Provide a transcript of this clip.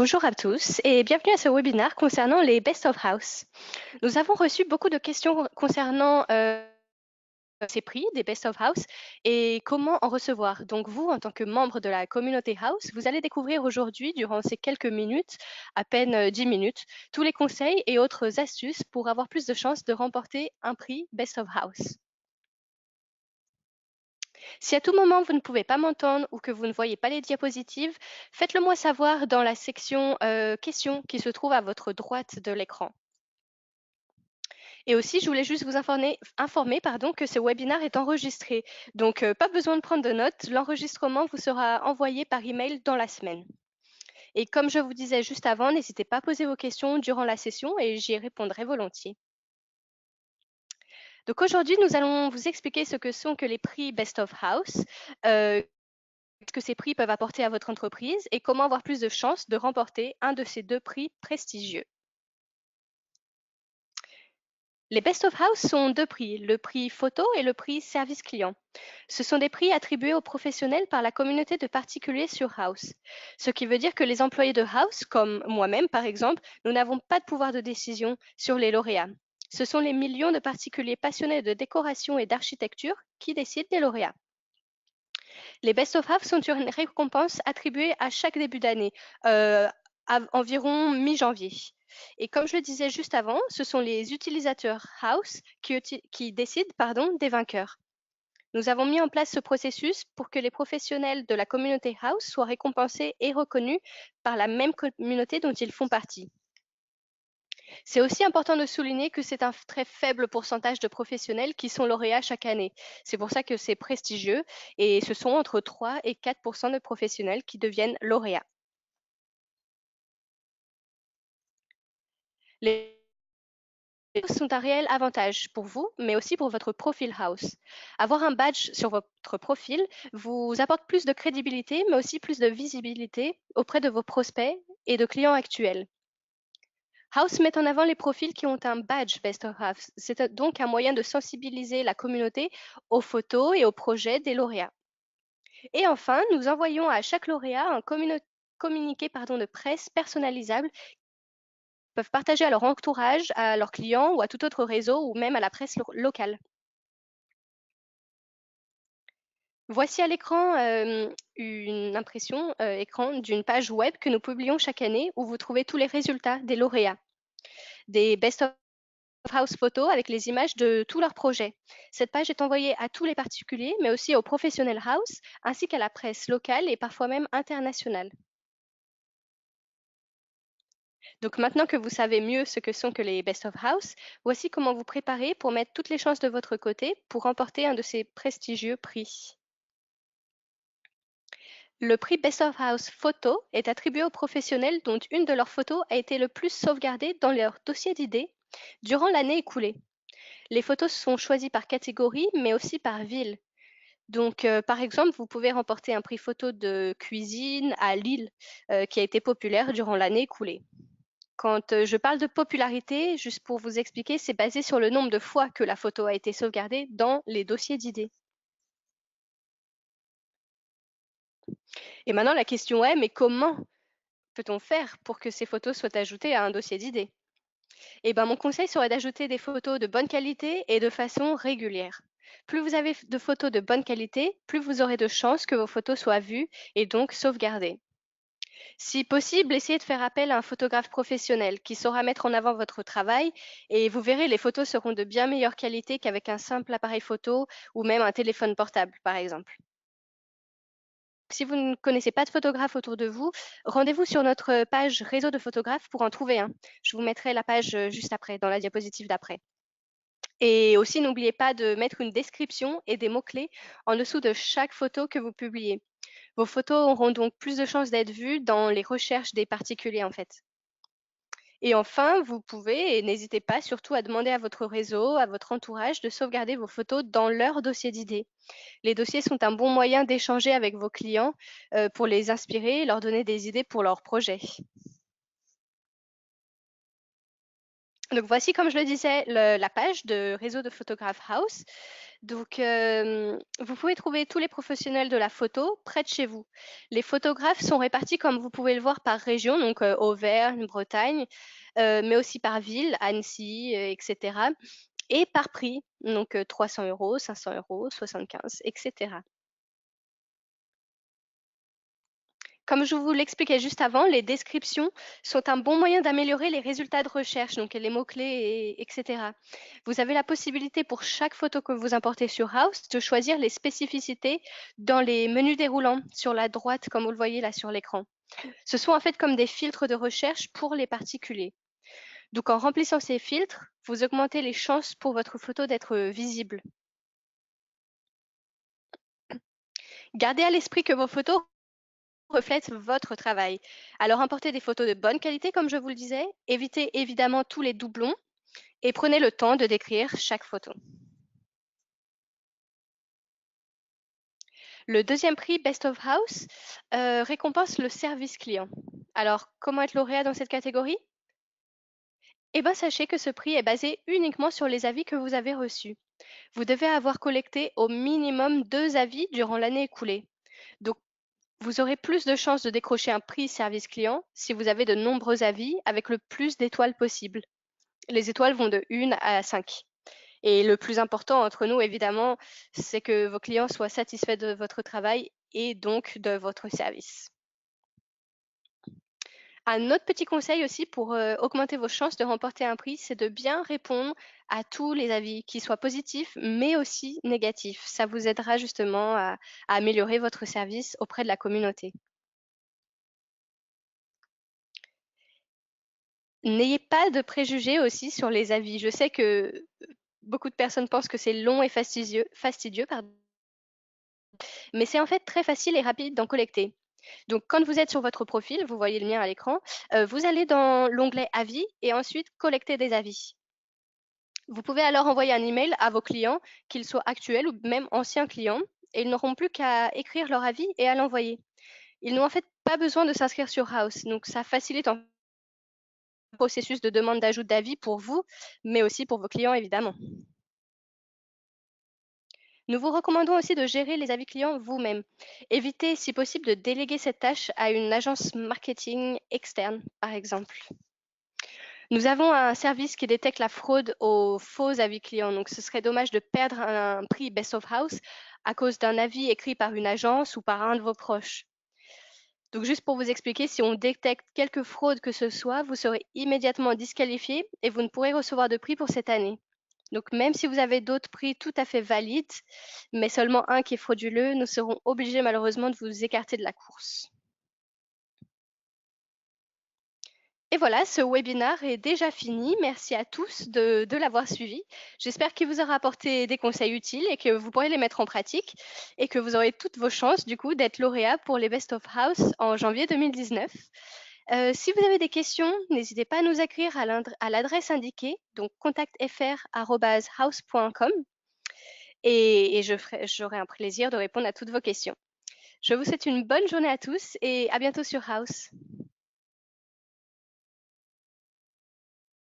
Bonjour à tous et bienvenue à ce webinaire concernant les Best of House. Nous avons reçu beaucoup de questions concernant ces prix des Best of House et comment en recevoir. Donc vous, en tant que membre de la communauté House, vous allez découvrir aujourd'hui, durant ces quelques minutes, à peine 10 minutes, tous les conseils et autres astuces pour avoir plus de chances de remporter un prix Best of House. Si à tout moment vous ne pouvez pas m'entendre ou que vous ne voyez pas les diapositives, faites-le moi savoir dans la section questions qui se trouve à votre droite de l'écran. Et aussi, je voulais juste vous informer que ce webinaire est enregistré. Donc, pas besoin de prendre de notes. L'enregistrement vous sera envoyé par email dans la semaine. Et comme je vous disais juste avant, n'hésitez pas à poser vos questions durant la session et j'y répondrai volontiers. Donc aujourd'hui, nous allons vous expliquer ce que sont que les prix Best of House, ce que ces prix peuvent apporter à votre entreprise et comment avoir plus de chances de remporter un de ces deux prix prestigieux. Les Best of House sont deux prix, le prix photo et le prix service client. Ce sont des prix attribués aux professionnels par la communauté de particuliers sur House. Ce qui veut dire que les employés de House, comme moi-même par exemple, nous n'avons pas de pouvoir de décision sur les lauréats. Ce sont les millions de particuliers passionnés de décoration et d'architecture qui décident des lauréats. Les Best of House sont une récompense attribuée à chaque début d'année, environ mi-janvier. Et comme je le disais juste avant, ce sont les utilisateurs House qui décident des vainqueurs. Nous avons mis en place ce processus pour que les professionnels de la communauté House soient récompensés et reconnus par la même communauté dont ils font partie. C'est aussi important de souligner que c'est un très faible pourcentage de professionnels qui sont lauréats chaque année. C'est pour ça que c'est prestigieux et ce sont entre 3 et 4% de professionnels qui deviennent lauréats. Les house sont un réel avantage pour vous, mais aussi pour votre profil house. Avoir un badge sur votre profil vous apporte plus de crédibilité, mais aussi plus de visibilité auprès de vos prospects et de clients actuels. House met en avant les profils qui ont un badge Best of House. C'est donc un moyen de sensibiliser la communauté aux photos et aux projets des lauréats. Et enfin, nous envoyons à chaque lauréat un communiqué de presse personnalisable qu'ils peuvent partager à leur entourage, à leurs clients ou à tout autre réseau ou même à la presse locale. Voici à l'écran une impression écran d'une page web que nous publions chaque année où vous trouvez tous les résultats des lauréats, des Best of House photos avec les images de tous leurs projets. Cette page est envoyée à tous les particuliers, mais aussi aux professionnels house, ainsi qu'à la presse locale et parfois même internationale. Donc maintenant que vous savez mieux ce que sont que les Best of House, voici comment vous préparer pour mettre toutes les chances de votre côté pour remporter un de ces prestigieux prix. Le prix Best of House Photo est attribué aux professionnels dont une de leurs photos a été le plus sauvegardée dans leur dossier d'idées durant l'année écoulée. Les photos sont choisies par catégorie, mais aussi par ville. Donc, par exemple, vous pouvez remporter un prix photo de cuisine à Lille, qui a été populaire durant l'année écoulée. Quand je parle de popularité, juste pour vous expliquer, c'est basé sur le nombre de fois que la photo a été sauvegardée dans les dossiers d'idées. Et maintenant, la question est, mais comment peut-on faire pour que ces photos soient ajoutées à un dossier d'idées? Eh ben, mon conseil serait d'ajouter des photos de bonne qualité et de façon régulière. Plus vous avez de photos de bonne qualité, plus vous aurez de chances que vos photos soient vues et donc sauvegardées. Si possible, essayez de faire appel à un photographe professionnel qui saura mettre en avant votre travail et vous verrez, les photos seront de bien meilleure qualité qu'avec un simple appareil photo ou même un téléphone portable, par exemple. Si vous ne connaissez pas de photographe autour de vous, rendez-vous sur notre page réseau de photographes pour en trouver un. Je vous mettrai la page juste après, dans la diapositive d'après. Et aussi, n'oubliez pas de mettre une description et des mots-clés en dessous de chaque photo que vous publiez. Vos photos auront donc plus de chances d'être vues dans les recherches des particuliers en fait. Et enfin, vous pouvez, et n'hésitez pas surtout à demander à votre réseau, à votre entourage de sauvegarder vos photos dans leur dossier d'idées. Les dossiers sont un bon moyen d'échanger avec vos clients pour les inspirer et leur donner des idées pour leurs projets. Donc voici, comme je le disais, la page de réseau de photographes House. Donc, vous pouvez trouver tous les professionnels de la photo près de chez vous. Les photographes sont répartis comme vous pouvez le voir par région, donc Auvergne, Bretagne, mais aussi par ville, Annecy, et cetera, et par prix, donc 300 €, 500 €, 75, et cetera. Comme je vous l'expliquais juste avant, les descriptions sont un bon moyen d'améliorer les résultats de recherche, donc les mots-clés, etc. Vous avez la possibilité pour chaque photo que vous importez sur House de choisir les spécificités dans les menus déroulants sur la droite, comme vous le voyez là sur l'écran. Ce sont en fait comme des filtres de recherche pour les particuliers. Donc en remplissant ces filtres, vous augmentez les chances pour votre photo d'être visible. Gardez à l'esprit que vos photos reflètent votre travail. Alors importez des photos de bonne qualité, comme je vous le disais, évitez évidemment tous les doublons et prenez le temps de décrire chaque photo. Le deuxième prix Best of House récompense le service client. Alors, comment être lauréat dans cette catégorie? Eh bien, sachez que ce prix est basé uniquement sur les avis que vous avez reçus. Vous devez avoir collecté au minimum 2 avis durant l'année écoulée. Donc, vous aurez plus de chances de décrocher un prix service client si vous avez de nombreux avis avec le plus d'étoiles possible. Les étoiles vont de 1 à 5. Et le plus important entre nous, évidemment, c'est que vos clients soient satisfaits de votre travail et donc de votre service. Un autre petit conseil aussi pour augmenter vos chances de remporter un prix, c'est de bien répondre à tous les avis, qu'ils soient positifs mais aussi négatifs. Ça vous aidera justement à améliorer votre service auprès de la communauté. N'ayez pas de préjugés aussi sur les avis. Je sais que beaucoup de personnes pensent que c'est long et fastidieux, pardon, mais c'est en fait très facile et rapide d'en collecter. Donc, quand vous êtes sur votre profil, vous voyez le mien à l'écran, vous allez dans l'onglet Avis et ensuite Collecter des avis. Vous pouvez alors envoyer un email à vos clients, qu'ils soient actuels ou même anciens clients, et ils n'auront plus qu'à écrire leur avis et à l'envoyer. Ils n'ont en fait pas besoin de s'inscrire sur House, donc ça facilite un processus de demande d'ajout d'avis pour vous, mais aussi pour vos clients évidemment. Nous vous recommandons aussi de gérer les avis clients vous-même. Évitez si possible de déléguer cette tâche à une agence marketing externe, par exemple. Nous avons un service qui détecte la fraude aux faux avis clients, donc ce serait dommage de perdre un prix Best of House à cause d'un avis écrit par une agence ou par un de vos proches. Donc juste pour vous expliquer, si on détecte quelque fraude que ce soit, vous serez immédiatement disqualifié et vous ne pourrez recevoir de prix pour cette année. Donc même si vous avez d'autres prix tout à fait valides, mais seulement un qui est frauduleux, nous serons obligés malheureusement de vous écarter de la course. Et voilà, ce webinaire est déjà fini. Merci à tous de l'avoir suivi. J'espère qu'il vous aura apporté des conseils utiles et que vous pourrez les mettre en pratique et que vous aurez toutes vos chances du coup d'être lauréat pour les Best of House en janvier 2019. Si vous avez des questions, n'hésitez pas à nous écrire à l'adresse indiquée, donc contactfr@house.com, et j'aurai un plaisir de répondre à toutes vos questions. Je vous souhaite une bonne journée à tous et à bientôt sur House.